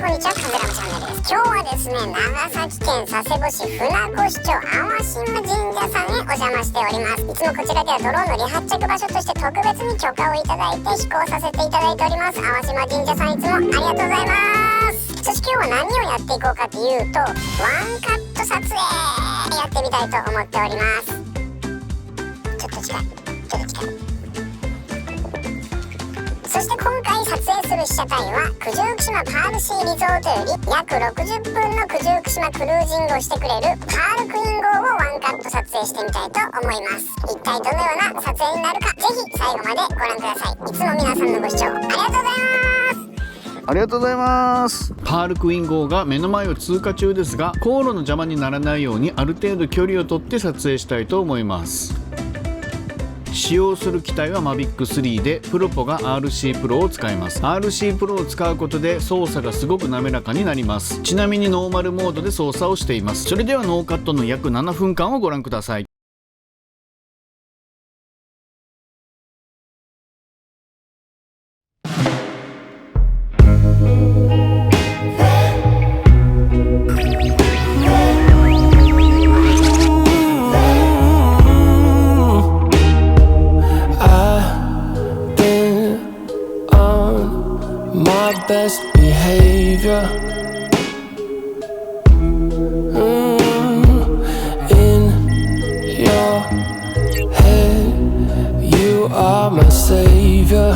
こんにちは、カメラのチャンネルです。今日はですね、長崎県佐世保市船越町淡島神社さんへお邪魔しております。いつもこちらではドローンの離発着場所として特別に許可をいただいて飛行させていただいております。淡島神社さん、いつもありがとうございます。そして今日は何をやっていこうかというと、ワンカット撮影やってみたいと思っております。ちょっと近い。そして今回撮影する被写体は九十九島パールシーリゾートより約60分の九十九島クルージングをしてくれるパールクイーン号をワンカット撮影してみたいと思います。一体どのような撮影になるか、ぜひ最後までご覧ください。いつも皆さんのご視聴ありがとうございます。ありがとうございます。パールクイーン号が目の前を通過中ですが、航路の邪魔にならないようにある程度距離をとって撮影したいと思います。使用する機体は Mavic3 で、プロポが RC プロを使います。 RC プロを使うことで操作がすごく滑らかになります。ちなみにノーマルモードで操作をしています。それではノーカットの約7分間をご覧ください。Best behavior. In your head, you are my savior.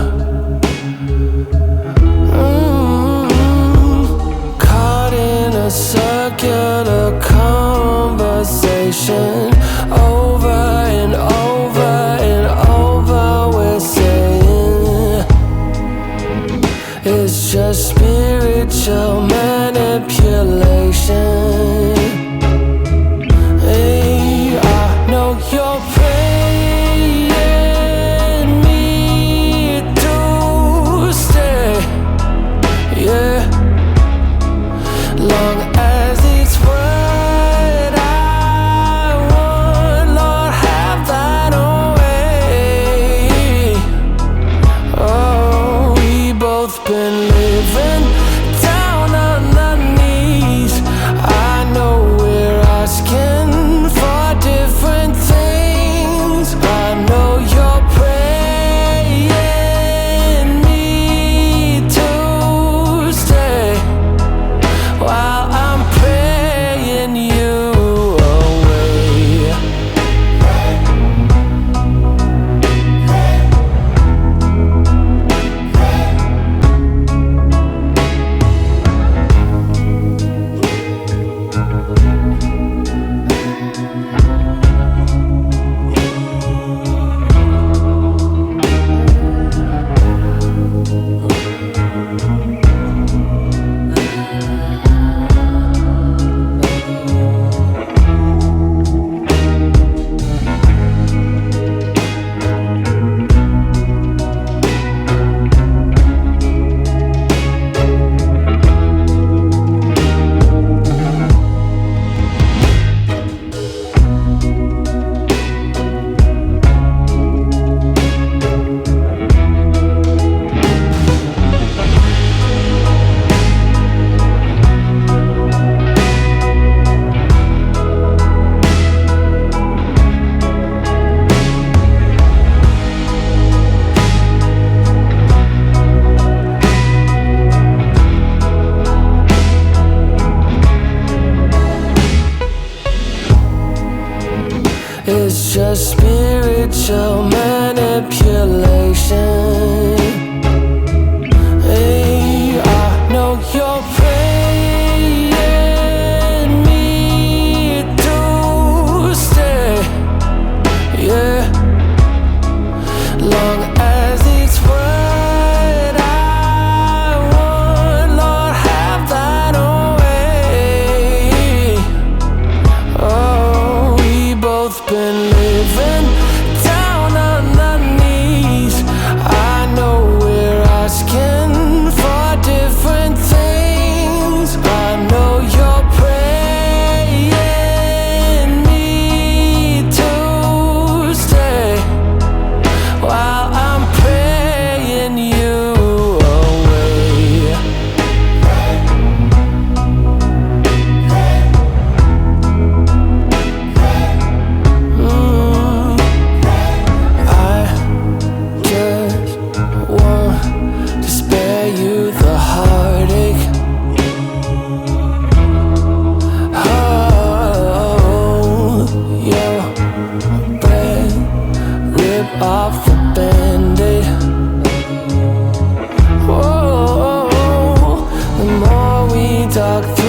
Caught in a circular conversation, over and over and over we're saying it's just spiritual manipulation. Hey, I know you're praying me to stay, yeah. Long as it's what I want, Lord, have thine own way. Oh, we both been living down on our knees. I know we're asking for different things. I know you're praying me to stay, while I'm praying you away. It's just spiritual manipulation. Hey, I know you're praying me to stay, yeah. Long as it's what I want, Lord, have thine own way. Oh, we both been living down on our knees. I talk through